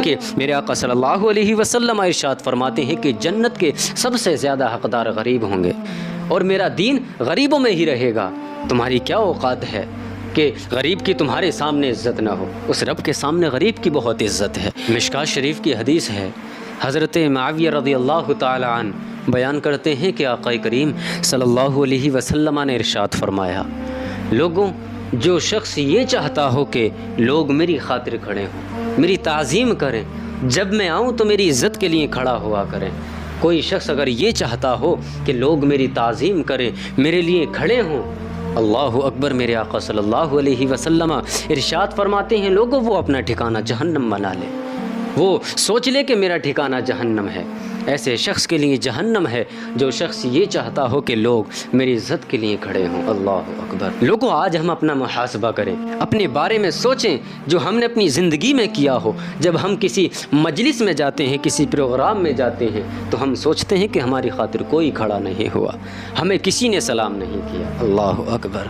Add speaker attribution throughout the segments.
Speaker 1: کہ میرے آقا صلی اللہ علیہ وسلم ارشاد فرماتے ہیں کہ جنت کے سب سے زیادہ حقدار غریب ہوں گے، اور میرا دین غریبوں میں ہی رہے گا۔ تمہاری کیا اوقات ہے کہ غریب کی تمہارے سامنے عزت نہ ہو؟ اس رب کے سامنے غریب کی بہت عزت ہے۔ مشکوٰۃ شریف کی حدیث ہے، حضرت معاویہ رضی اللہ تعالی عنہ بیان کرتے ہیں کہ آقا کریم صلی اللہ علیہ وسلم نے ارشاد فرمایا، لوگوں، جو شخص یہ چاہتا ہو کہ لوگ میری خاطر کھڑے ہوں، میری تعظیم کریں، جب میں آؤں تو میری عزت کے لیے کھڑا ہوا کریں، کوئی شخص اگر یہ چاہتا ہو کہ لوگ میری تعظیم کریں، میرے لیے کھڑے ہوں، اللہ اکبر، میرے آقا صلی اللہ علیہ وسلم ارشاد فرماتے ہیں، لوگوں وہ اپنا ٹھکانہ جہنم بنا لے، وہ سوچ لے کہ میرا ٹھکانہ جہنم ہے۔ ایسے شخص کے لیے جہنم ہے جو شخص یہ چاہتا ہو کہ لوگ میری عزت کے لیے کھڑے ہوں۔ اللہ اکبر۔ لوگوں، آج ہم اپنا محاسبہ کریں، اپنے بارے میں سوچیں جو ہم نے اپنی زندگی میں کیا ہو۔ جب ہم کسی مجلس میں جاتے ہیں، کسی پروگرام میں جاتے ہیں، تو ہم سوچتے ہیں کہ ہماری خاطر کوئی کھڑا نہیں ہوا، ہمیں کسی نے سلام نہیں کیا۔ اللہ اکبر۔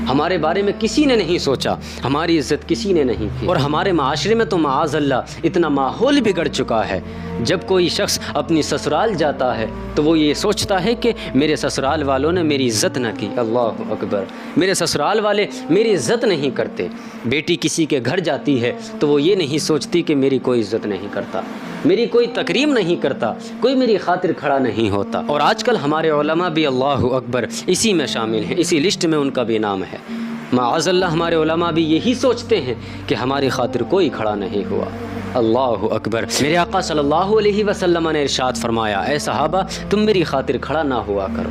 Speaker 1: ہمارے بارے میں کسی نے نہیں سوچا، ہماری عزت کسی نے نہیں کی، اور ہمارے معاشرے میں تو معاذ اللہ اتنا ماحول بگڑ چکا ہے، جب کوئی شخص اپنی سسرال جاتا ہے تو وہ یہ سوچتا ہے کہ میرے سسرال والوں نے میری عزت نہ کی۔ اللہ اکبر۔ میرے سسرال والے میری عزت نہیں کرتے۔ بیٹی کسی کے گھر جاتی ہے تو وہ یہ نہیں سوچتی کہ میری کوئی عزت نہیں کرتا، میری کوئی تکریم نہیں کرتا، کوئی میری خاطر کھڑا نہیں ہوتا۔ اور آج کل ہمارے علماء بھی اللہ اکبر اسی میں شامل ہیں، اسی لسٹ میں ان کا بھی نام ہے۔ معاذ اللہ، ہمارے علماء بھی یہی سوچتے ہیں کہ ہماری خاطر کوئی کھڑا نہیں ہوا۔ اللہ اکبر۔ میرے آقا صلی اللہ علیہ وسلم نے ارشاد فرمایا، اے صحابہ، تم میری خاطر کھڑا نہ ہوا کرو،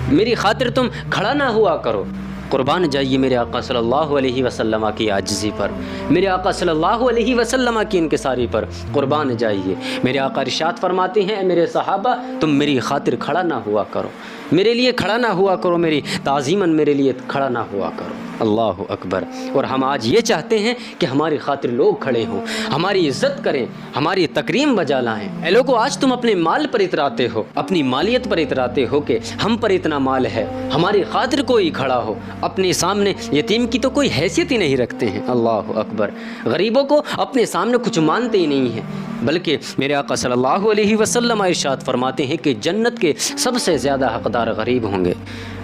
Speaker 1: میری خاطر تم کھڑا نہ ہوا کرو۔ قربان جائیے میرے آقا صلی اللہ علیہ وسلم کی عاجزی پر، میرے آقا صلی اللہ علیہ وسلم کی انکساری پر قربان جائیے۔ میرے آقا ارشاد فرماتے ہیں، اے میرے صحابہ، تم میری خاطر کھڑا نہ ہوا کرو، میرے لیے کھڑا نہ ہوا کرو، میری تعظیماً میرے لیے کھڑا نہ ہوا کرو۔ اللہ اکبر۔ اور ہم آج یہ چاہتے ہیں کہ ہماری خاطر لوگ کھڑے ہوں، ہماری عزت کریں، ہماری تکریم بجا لائیں۔ اے لوگو، آج تم اپنے مال پر اتراتے ہو، اپنی مالیت پر اتراتے ہو کہ ہم پر اتنا مال ہے، ہماری خاطر کوئی کھڑا ہو، اپنے سامنے یتیم کی تو کوئی حیثیت ہی نہیں رکھتے ہیں۔ اللہ اکبر۔ غریبوں کو اپنے سامنے کچھ مانتے ہی نہیں ہیں، بلکہ میرے آقا صلی اللہ علیہ وسلم ارشاد فرماتے ہیں کہ جنت کے سب سے زیادہ حقدار غریب ہوں گے،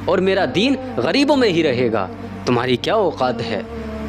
Speaker 1: اور میرا دین غریبوں میں ہی رہے گا۔ تمہاری کیا اوقات ہے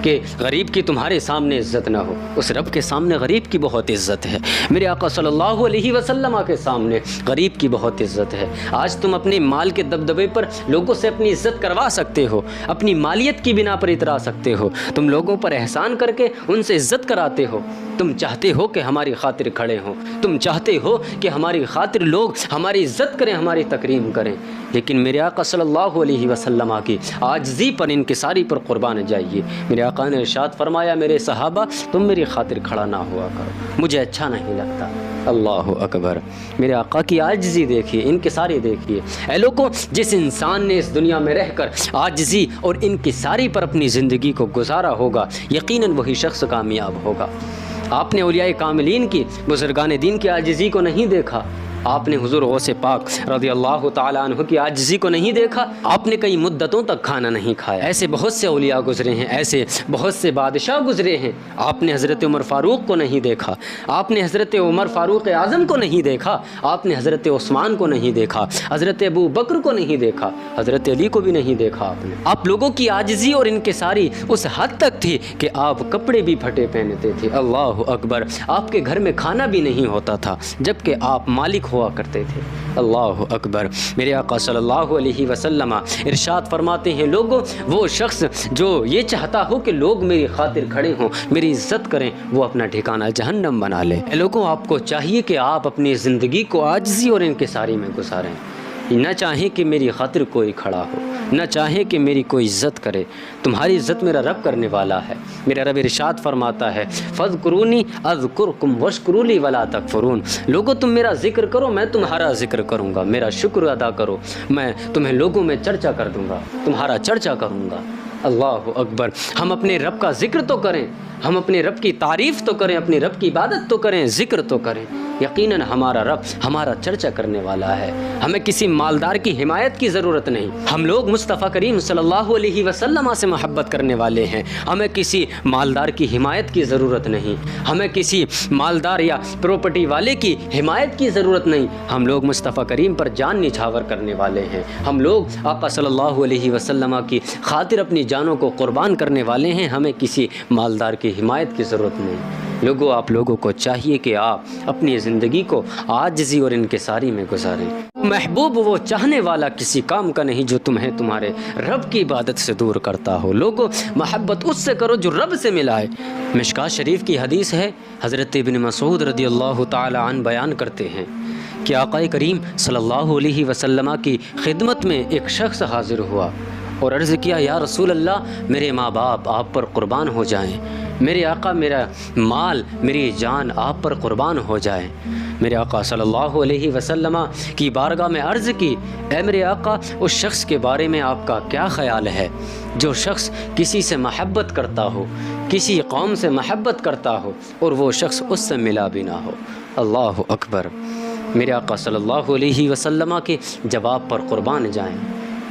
Speaker 1: کہ غریب کی تمہارے سامنے عزت نہ ہو؟ اس رب کے سامنے غریب کی بہت عزت ہے، میرے آقا صلی اللہ علیہ وسلم کے سامنے غریب کی بہت عزت ہے۔ آج تم اپنے مال کے دبدبے پر لوگوں سے اپنی عزت کروا سکتے ہو، اپنی مالیت کی بنا پر اترا سکتے ہو، تم لوگوں پر احسان کر کے ان سے عزت کراتے ہو، تم چاہتے ہو کہ ہماری خاطر کھڑے ہوں، تم چاہتے ہو کہ ہماری خاطر لوگ ہماری عزت کریں، ہماری تکریم کریں، لیکن میرے آقا صلی اللہ علیہ وسلم کی عاجزی پر، انکساری پر قربان جائیے۔ میرے آقا نے ارشاد فرمایا، میرے صحابہ، تم میری خاطر کھڑا نہ ہوا کرو، مجھے اچھا نہیں لگتا۔ اللہ اکبر۔ میرے آقا کی عاجزی دیکھیے، انکساری دیکھیے۔ اے لوگوں، جس انسان نے اس دنیا میں رہ کر عاجزی اور انکساری پر اپنی زندگی کو گزارا ہوگا، یقیناً وہی شخص کامیاب ہوگا۔ آپ نے اولیاء کاملین کی، بزرگان دین کی عاجزی کو نہیں دیکھا، آپ نے حضور غوث پاک رضی اللہ تعالیٰ عنہ کی عاجزی کو نہیں دیکھا، آپ نے کئی مدتوں تک کھانا نہیں کھایا۔ ایسے بہت سے اولیاء گزرے ہیں، ایسے بہت سے بادشاہ گزرے ہیں، آپ نے حضرت عمر فاروق کو نہیں دیکھا، آپ نے حضرت عمر فاروق اعظم کو نہیں دیکھا، آپ نے حضرت عثمان کو نہیں دیکھا، حضرت ابو بکر کو نہیں دیکھا، حضرت علی کو بھی نہیں دیکھا آپ نے۔ آپ لوگوں کی عاجزی اور انکساری اس حد تک تھی کہ آپ کپڑے بھی پھٹے پہنتے تھے۔ اللہ اکبر۔ آپ کے گھر میں کھانا بھی نہیں ہوتا تھا، جبکہ آپ مالک ہوا کرتے تھے۔ اللہ اکبر۔ میرے آقا صلی اللہ علیہ وسلم ارشاد فرماتے ہیں، لوگوں، وہ شخص جو یہ چاہتا ہو کہ لوگ میری خاطر کھڑے ہوں، میری عزت کریں، وہ اپنا ٹھکانہ جہنم بنا لے۔ لوگوں، آپ کو چاہیے کہ آپ اپنی زندگی کو عاجزی اور انکساری میں گزاریں، نہ چاہیں کہ میری خاطر کوئی کھڑا ہو، نہ چاہیں کہ میری کوئی عزت کرے۔ تمہاری عزت میرا رب کرنے والا ہے۔ میرا رب ارشاد فرماتا ہے، فاذکرونی اذکرکم واشکروا لی ولا تکفرون۔ لوگوں، تم میرا ذکر کرو، میں تمہارا ذکر کروں گا، میرا شکر ادا کرو، میں تمہیں لوگوں میں چرچا کر دوں گا، تمہارا چرچا کروں گا۔ اللہ اکبر۔ ہم اپنے رب کا ذکر تو کریں، ہم اپنے رب کی تعریف تو کریں، اپنے رب کی عبادت تو کریں، ذکر تو کریں، یقیناً ہمارا رب ہمارا چرچا کرنے والا ہے. ہمیں کسی مالدار کی حمایت کی ضرورت نہیں. ہم لوگ مصطفیٰ کریم صلی اللہ علیہ وسلم سے محبت کرنے والے ہیں. ہمیں کسی مالدار کی حمایت کی ضرورت نہیں. ہمیں کسی مالدار یا پراپرٹی والے کی حمایت کی ضرورت نہیں. ہم لوگ مصطفیٰ کریم پر جان نچھاور کرنے والے ہیں. ہم لوگ آقا صلی اللہ علیہ وسلم کی خاطر اپنی جانوں کو قربان کرنے والے ہیں. ہمیں کسی مالدار کی حمایت کی ضرورت نہیں. لوگوں، آپ لوگوں کو چاہیے کہ آپ اپنی زندگی کو عاجزی اور انکساری میں گزاریں. محبوب وہ چاہنے والا کسی کام کا نہیں جو تمہیں تمہارے رب کی عبادت سے دور کرتا ہو. لوگوں، محبت اس سے کرو جو رب سے ملائے. مشکوٰۃ شریف کی حدیث ہے، حضرت ابن مسعود رضی اللہ تعالی عنہ بیان کرتے ہیں کہ آقا کریم صلی اللہ علیہ وسلم کی خدمت میں ایک شخص حاضر ہوا اور عرض کیا، یا رسول اللہ، میرے ماں باپ آپ پر قربان ہو جائیں. میرے آقا، میرا مال، میری جان آپ پر قربان ہو جائے. میرے آقا صلی اللہ علیہ وسلم کی بارگاہ میں عرض کی، اے میرے آقا، اس شخص کے بارے میں آپ کا کیا خیال ہے جو شخص کسی سے محبت کرتا ہو، کسی قوم سے محبت کرتا ہو اور وہ شخص اس سے ملا بھی نہ ہو؟ اللہ اکبر. میرے آقا صلی اللہ علیہ وسلم کے جواب پر قربان جائیں.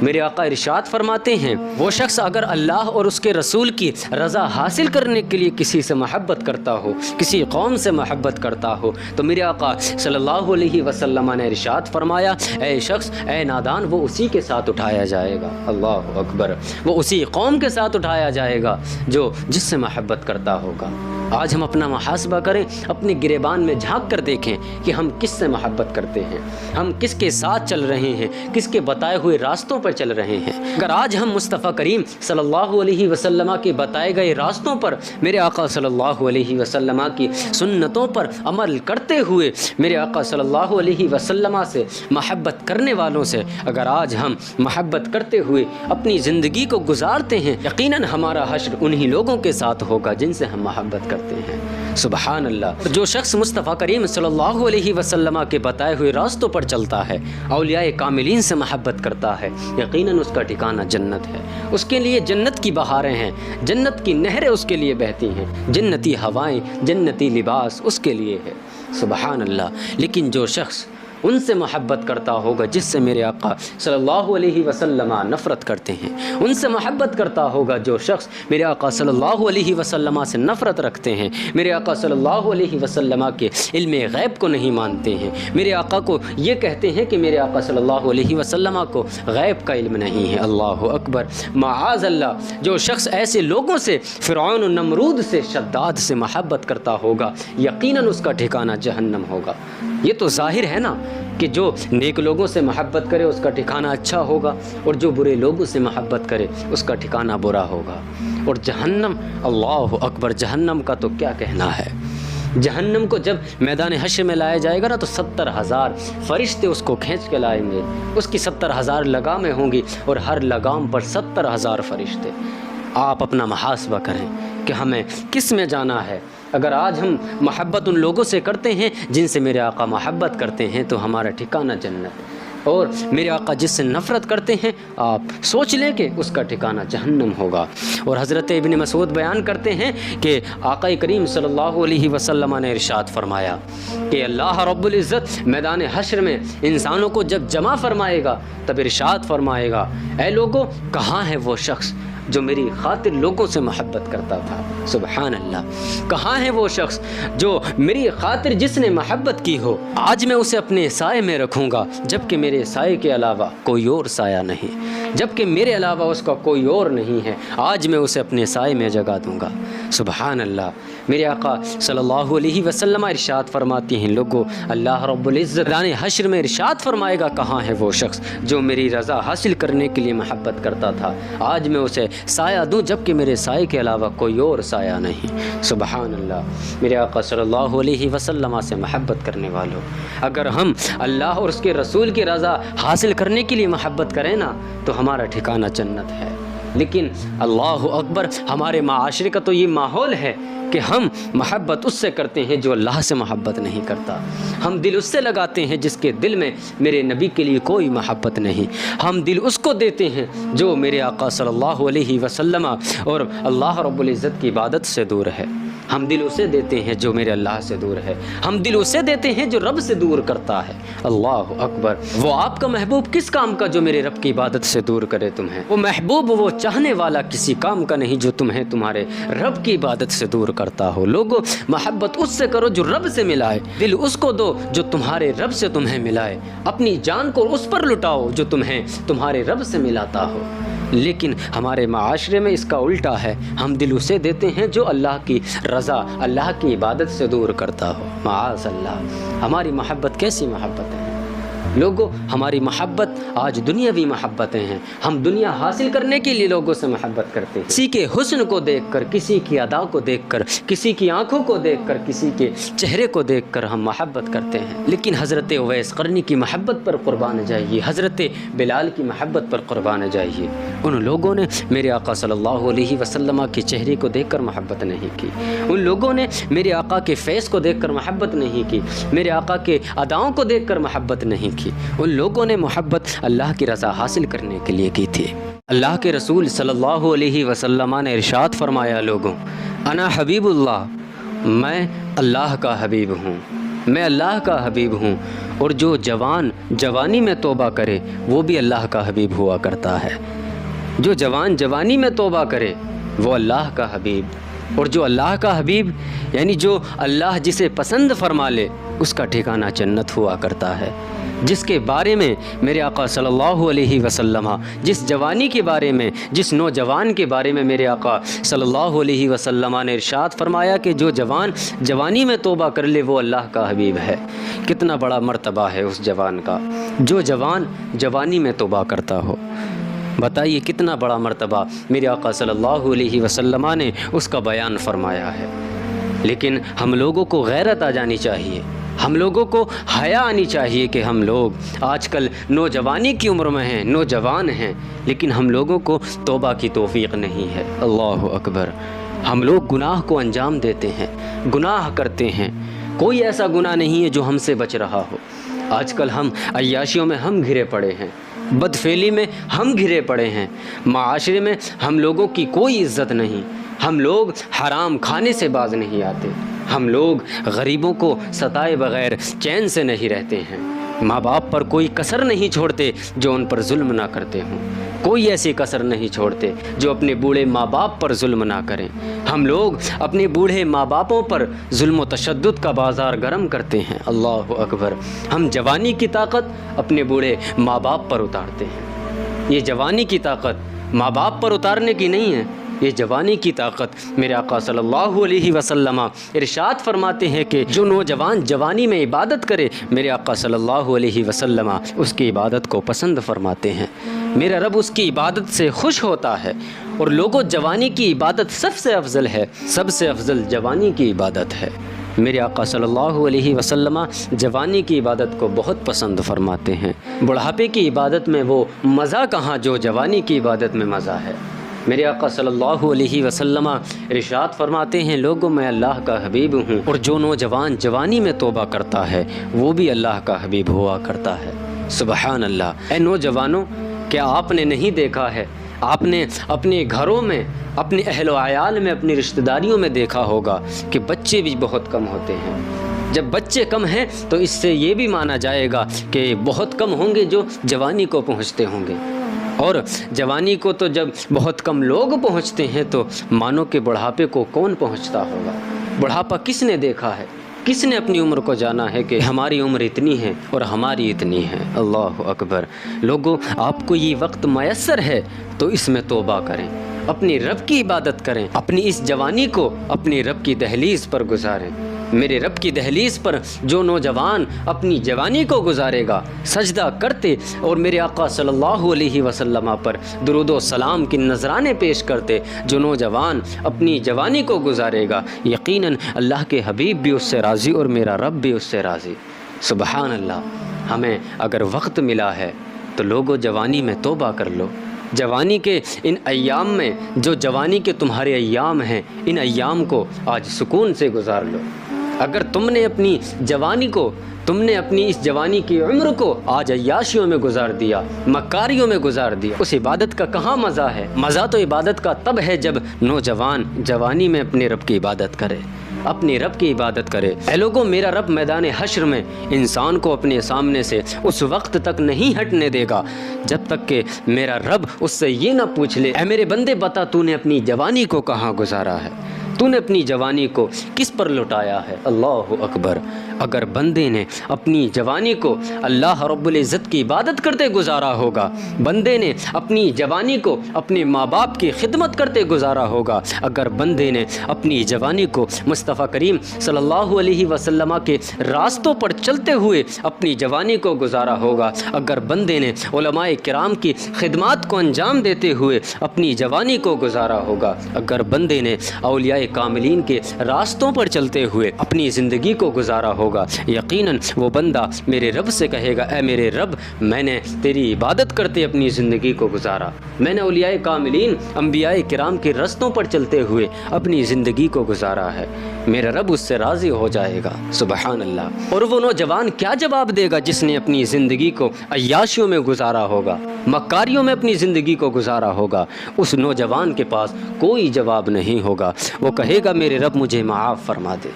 Speaker 1: میرے آقا ارشاد فرماتے ہیں، وہ شخص اگر اللہ اور اس کے رسول کی رضا حاصل کرنے کے لیے کسی سے محبت کرتا ہو، کسی قوم سے محبت کرتا ہو، تو میرے آقا صلی اللہ علیہ وسلم نے ارشاد فرمایا، اے شخص، اے نادان، وہ اسی کے ساتھ اٹھایا جائے گا. اللہ اکبر. وہ اسی قوم کے ساتھ اٹھایا جائے گا جو جس سے محبت کرتا ہوگا. آج ہم اپنا محاسبہ کریں، اپنے گریبان میں جھانک کر دیکھیں کہ ہم کس سے محبت کرتے ہیں، ہم کس کے ساتھ چل رہے ہیں، کس کے بتائے ہوئے راستوں پر چل رہے ہیں. اگر آج ہم مصطفیٰ کریم صلی اللہ علیہ وسلم کے بتائے گئے راستوں پر، میرے آقا صلی اللہ علیہ وسلم کی سنتوں پر عمل کرتے ہوئے میرے آقا صلی اللہ علیہ وسلم سے محبت کرنے والوں سے اگر آج ہم محبت کرتے ہوئے اپنی زندگی کو گزارتے ہیں، یقیناً ہمارا حشر انہی لوگوں کے ساتھ ہوگا جن سے ہم محبت کرتے ہیں. سبحان اللہ. جو شخص مصطفیٰ کریم صلی اللہ علیہ وسلم کے بتائے ہوئے راستوں پر چلتا ہے، اولیاء کاملین سے محبت کرتا ہے، یقیناً اس کا ٹھکانہ جنت ہے. اس کے لیے جنت کی بہاریں ہیں، جنت کی نہریں اس کے لیے بہتی ہیں، جنتی ہوائیں، جنتی لباس اس کے لیے ہے. سبحان اللہ. لیکن جو شخص ان سے محبت کرتا ہوگا جس سے میرے آقا صلی اللہ علیہ وسلم نفرت کرتے ہیں، ان سے محبت کرتا ہوگا جو شخص میرے آقا صلی اللہ علیہ وسلم سے نفرت رکھتے ہیں، میرے آقا صلی اللہ علیہ وسلم کے علم غیب کو نہیں مانتے ہیں، میرے آقا کو یہ کہتے ہیں کہ میرے آقا صلی اللہ علیہ وسلم کو غیب کا علم نہیں ہے. اللہ اکبر. معاذ اللہ. جو شخص ایسے لوگوں سے، فرعون و نمرود سے، شداد سے محبت کرتا ہوگا، یقیناً اس کا ٹھکانہ جہنم ہوگا. یہ تو ظاہر ہے نا کہ جو نیک لوگوں سے محبت کرے اس کا ٹھکانہ اچھا ہوگا، اور جو برے لوگوں سے محبت کرے اس کا ٹھکانہ برا ہوگا. اور جہنم، اللہ اکبر. جہنم کا تو کیا کہنا ہے. جہنم کو جب میدان حشر میں لایا جائے گا نا، تو 70,000 فرشتے اس کو کھینچ کے لائیں گے. اس کی 70,000 لگامیں ہوں گی اور ہر لگام پر 70,000 فرشتے. آپ اپنا محاسبہ کریں کہ ہمیں کس میں جانا ہے. اگر آج ہم محبت ان لوگوں سے کرتے ہیں جن سے میرے آقا محبت کرتے ہیں تو ہمارا ٹھکانہ جنت، اور میرے آقا جس سے نفرت کرتے ہیں آپ سوچ لیں کہ اس کا ٹھکانہ جہنم ہوگا. اور حضرت ابن مسعود بیان کرتے ہیں کہ آقا کریم صلی اللہ علیہ وسلم نے ارشاد فرمایا کہ اللہ رب العزت میدان حشر میں انسانوں کو جب جمع فرمائے گا تب ارشاد فرمائے گا، اے لوگوں، کہاں ہے وہ شخص جو میری خاطر لوگوں سے محبت کرتا تھا. سبحان اللہ. کہاں ہے وہ شخص جو میری خاطر جس نے محبت کی ہو؟ آج میں اسے اپنے سائے میں رکھوں گا جبکہ میرے سائے کے علاوہ کوئی اور سایہ نہیں، جبکہ میرے علاوہ اس کا کوئی اور نہیں ہے. آج میں اسے اپنے سائے میں جگہ دوں گا. سبحان اللہ. میرے آقا صلی اللہ علیہ وسلم ارشاد فرماتی ہیں، لوگوں، اللہ رب العزت میدان حشر میں ارشاد فرمائے گا، کہاں ہے وہ شخص جو میری رضا حاصل کرنے کے لیے محبت کرتا تھا؟ آج میں اسے سایہ دوں جبکہ میرے سائے کے علاوہ کوئی اور سایہ نہیں. سبحان اللہ. میرے آقا صلی اللہ علیہ وسلم سے محبت کرنے والوں، اگر ہم اللہ اور اس کے رسول کی رضا حاصل کرنے کے لیے محبت کریں نا تو ہمارا ٹھکانہ جنت ہے. لیکن اللہ اکبر، ہمارے معاشرے کا تو یہ ماحول ہے کہ ہم محبت اس سے کرتے ہیں جو اللہ سے محبت نہیں کرتا، ہم دل اس سے لگاتے ہیں جس کے دل میں میرے نبی کے لیے کوئی محبت نہیں، ہم دل اس کو دیتے ہیں جو میرے آقا صلی اللہ علیہ وسلم اور اللہ رب العزت کی عبادت سے دور ہے، ہم دل اسے دیتے ہیں جو میرے اللہ سے دور ہے، ہم دل اسے دیتے ہیں جو رب سے دور کرتا ہے۔ اللہ اکبر، وہ آپ کا محبوب کس کام کا جو میرے رب کی عبادت سے دور کرے تمہیں؟ وہ محبوب وہ چاہنے والا کسی کام کا نہیں جو تمہیں تمہارے رب کی عبادت سے دور کرتا ہو۔ لوگوں، محبت اس سے کرو جو رب سے ملائے، دل اس کو دو جو تمہارے رب سے تمہیں ملائے، اپنی جان کو اس پر لٹاؤ جو تمہیں تمہارے رب سے ملاتا ہو۔ لیکن ہمارے معاشرے میں اس کا الٹا ہے، ہم دل اسے دیتے ہیں جو اللہ کی رضا، اللہ کی عبادت سے دور کرتا ہو۔ معاذ اللہ، ہماری محبت کیسی محبت ہے؟ لوگوں، ہماری محبت آج دنیاوی محبتیں ہیں، ہم دنیا حاصل کرنے کے لیے لوگوں سے محبت کرتے ہیں، کسی کے حسن کو دیکھ کر، کسی کی ادا کو دیکھ کر، کسی کی آنکھوں کو دیکھ کر، کسی کے چہرے کو دیکھ کر ہم محبت کرتے ہیں۔ لیکن حضرت اویس قرنی کی محبت پر قربان جائیے، حضرت بلال کی محبت پر قربان جائیے، ان لوگوں نے میرے آقا صلی اللہ علیہ وسلم کے چہرے کو دیکھ کر محبت نہیں کی، ان لوگوں نے میرے آقا کے فیس کو دیکھ کر محبت نہیں کی، میرے آقا کے اداؤں کو دیکھ کر محبت نہیں کی، ان لوگوں نے محبت اللہ کی رضا حاصل کرنے کے لیے کی تھی۔ اللہ کے رسول صلی اللہ علیہ وسلم نے ارشاد فرمایا، لوگوں، انا حبیب اللہ، میں اللہ کا حبیب ہوں، میں اللہ کا حبیب ہوں، اور جو جوان جوانی میں توبہ کرے وہ بھی اللہ کا حبیب ہوا کرتا ہے، جو جوان جوانی میں توبہ کرے وہ اللہ کا حبیب، اور جو اللہ کا حبیب یعنی جو اللہ جسے پسند فرما لے اس کا ٹھکانہ جنت ہوا کرتا ہے۔ جس کے بارے میں میرے آقا صلی اللہ علیہ وسلم، جس جوانی کے بارے میں، جس نوجوان کے بارے میں میرے آقا صلی اللہ علیہ وسلم نے ارشاد فرمایا کہ جو جوان جوانی میں توبہ کر لے وہ اللہ کا حبیب ہے، کتنا بڑا مرتبہ ہے اس جوان کا، جو جوان جوانی میں توبہ کرتا ہو۔ بتائیے کتنا بڑا مرتبہ میرے آقا صلی اللہ علیہ وسلم نے اس کا بیان فرمایا ہے۔ لیکن ہم لوگوں کو غیرت آ جانی چاہیے، ہم لوگوں کو حیا آنی چاہیے کہ ہم لوگ آج کل نوجوانی کی عمر میں ہیں، نوجوان ہیں، لیکن ہم لوگوں کو توبہ کی توفیق نہیں ہے۔ اللہ اکبر، ہم لوگ گناہ کو انجام دیتے ہیں، گناہ کرتے ہیں، کوئی ایسا گناہ نہیں ہے جو ہم سے بچ رہا ہو۔ آج کل ہم عیاشیوں میں ہم گھرے پڑے ہیں، بدفعلی میں ہم گھرے پڑے ہیں، معاشرے میں ہم لوگوں کی کوئی عزت نہیں، ہم لوگ حرام کھانے سے باز نہیں آتے، ہم لوگ غریبوں کو ستائے بغیر چین سے نہیں رہتے ہیں، ماں باپ پر کوئی کسر نہیں چھوڑتے جو ان پر ظلم نہ کرتے ہوں، کوئی ایسی کسر نہیں چھوڑتے جو اپنے بوڑھے ماں باپ پر ظلم نہ کریں۔ ہم لوگ اپنے بوڑھے ماں باپوں پر ظلم و تشدد کا بازار گرم کرتے ہیں۔ اللہ اکبر، ہم جوانی کی طاقت اپنے بوڑھے ماں باپ پر اتارتے ہیں۔ یہ جوانی کی طاقت ماں باپ پر اتارنے کی نہیں ہے، یہ جوانی کی طاقت میرے آقا صلی اللہ علیہ وسلم ارشاد فرماتے ہیں کہ جو نوجوان جوانی میں عبادت کرے میرے آقا صلی اللہ علیہ وسلم اس کی عبادت کو پسند فرماتے ہیں، میرا رب اس کی عبادت سے خوش ہوتا ہے۔ اور لوگوں، جوانی کی عبادت سب سے افضل ہے، سب سے افضل جوانی کی عبادت ہے۔ میرے آقا صلی اللہ علیہ وسلم جوانی کی عبادت کو بہت پسند فرماتے ہیں، بڑھاپے کی عبادت میں وہ مزہ کہاں جو جوانی کی عبادت میں مزہ ہے۔ میرے آقا صلی اللہ علیہ وسلم ارشاد فرماتے ہیں، لوگوں، میں اللہ کا حبیب ہوں، اور جو نوجوان جوانی میں توبہ کرتا ہے وہ بھی اللہ کا حبیب ہوا کرتا ہے۔ سبحان اللہ۔ اے نوجوانوں، کیا آپ نے نہیں دیکھا ہے، آپ نے اپنے گھروں میں، اپنے اہل و عیال میں، اپنی رشتہ داریوں میں دیکھا ہوگا کہ بچے بھی بہت کم ہوتے ہیں۔ جب بچے کم ہیں تو اس سے یہ بھی مانا جائے گا کہ بہت کم ہوں گے جو جوانی کو پہنچتے ہوں گے، اور جوانی کو تو جب بہت کم لوگ پہنچتے ہیں تو مانو کہ بڑھاپے کو کون پہنچتا ہوگا؟ بڑھاپا کس نے دیکھا ہے؟ کس نے اپنی عمر کو جانا ہے کہ ہماری عمر اتنی ہے اور ہماری اتنی ہے؟ اللہ اکبر۔ لوگوں، آپ کو یہ وقت میسر ہے تو اس میں توبہ کریں، اپنی رب کی عبادت کریں، اپنی اس جوانی کو اپنی رب کی دہلیز پر گزاریں۔ میرے رب کی دہلیز پر جو نوجوان اپنی جوانی کو گزارے گا سجدہ کرتے اور میرے آقا صلی اللہ علیہ وسلم پر درود و سلام کی نذرانے پیش کرتے، جو نوجوان اپنی جوانی کو گزارے گا، یقیناً اللہ کے حبیب بھی اس سے راضی اور میرا رب بھی اس سے راضی۔ سبحان اللہ۔ ہمیں اگر وقت ملا ہے تو لوگوں، جوانی میں توبہ کر لو، جوانی کے ان ایام میں، جو جوانی کے تمہارے ایام ہیں، ان ایام کو آج سکون سے گزار لو۔ اگر تم نے اپنی جوانی کو، تم نے اپنی اس جوانی کی عمر کو آج عیاشیوں میں گزار دیا، مکاریوں میں گزار دیا، اس عبادت کا کہاں مزہ ہے؟ مزہ تو عبادت کا تب ہے جب نوجوان جوانی میں اپنے رب کی عبادت کرے، اپنے رب کی عبادت کرے۔ اے لوگوں، میرا رب میدان حشر میں انسان کو اپنے سامنے سے اس وقت تک نہیں ہٹنے دے گا جب تک کہ میرا رب اس سے یہ نہ پوچھ لے، اے میرے بندے بتا تو نے اپنی جوانی کو کہاں گزارا ہے، تو نے اپنی جوانی کو کس پر لٹایا ہے؟ اللہ اکبر۔ اگر بندے نے اپنی جوانی کو اللہ رب العزت کی عبادت کرتے گزارا ہوگا، بندے نے اپنی جوانی کو اپنے ماں باپ کی خدمت کرتے گزارا ہوگا، اگر بندے نے اپنی جوانی کو مصطفیٰ کریم صلی اللہ علیہ وسلم کے راستوں پر چلتے ہوئے اپنی جوانی کو گزارا ہوگا، اگر بندے نے علماء کرام کی خدمات کو انجام دیتے ہوئے اپنی جوانی کو گزارا ہوگا، اگر بندے نے اولیاء کاملین کے راستوں پر چلتے ہوئے اپنی زندگی کو گزارا ہوگا، یقیناً وہ بندہ میرے رب سے کہے گا، اے میرے رب، میں نے تیری عبادت کرتے اپنی زندگی کو گزارا، میں نے اولیاء کاملین انبیاء کرام کے رستوں پر چلتے ہوئے اپنی زندگی کو گزارا ہے، میرا رب اس سے راضی ہو جائے گا۔ سبحان اللہ۔ اور وہ نوجوان کیا جواب دے گا جس نے اپنی زندگی کو عیاشیوں میں گزارا ہوگا، مکاریوں میں اپنی زندگی کو گزارا ہوگا؟ اس نوجوان کے پاس کوئی جواب نہیں ہوگا۔ وہ کہے گا، میرے رب مجھے معاف فرما دے،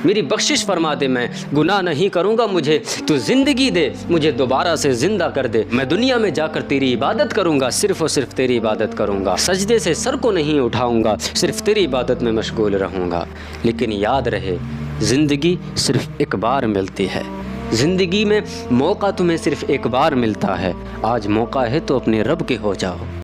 Speaker 1: میری بخشش فرما دے، میں گناہ نہیں کروں گا، مجھے تو زندگی دے، مجھے دوبارہ سے زندہ کر دے، میں دنیا میں جا کر تیری عبادت کروں گا، صرف اور صرف تیری عبادت کروں گا، سجدے سے سر کو نہیں اٹھاؤں گا، صرف تیری عبادت میں مشغول رہوں گا۔ لیکن یاد رہے، زندگی صرف ایک بار ملتی ہے، زندگی میں موقع تمہیں صرف ایک بار ملتا ہے۔ آج موقع ہے تو اپنے رب کے ہو جاؤ۔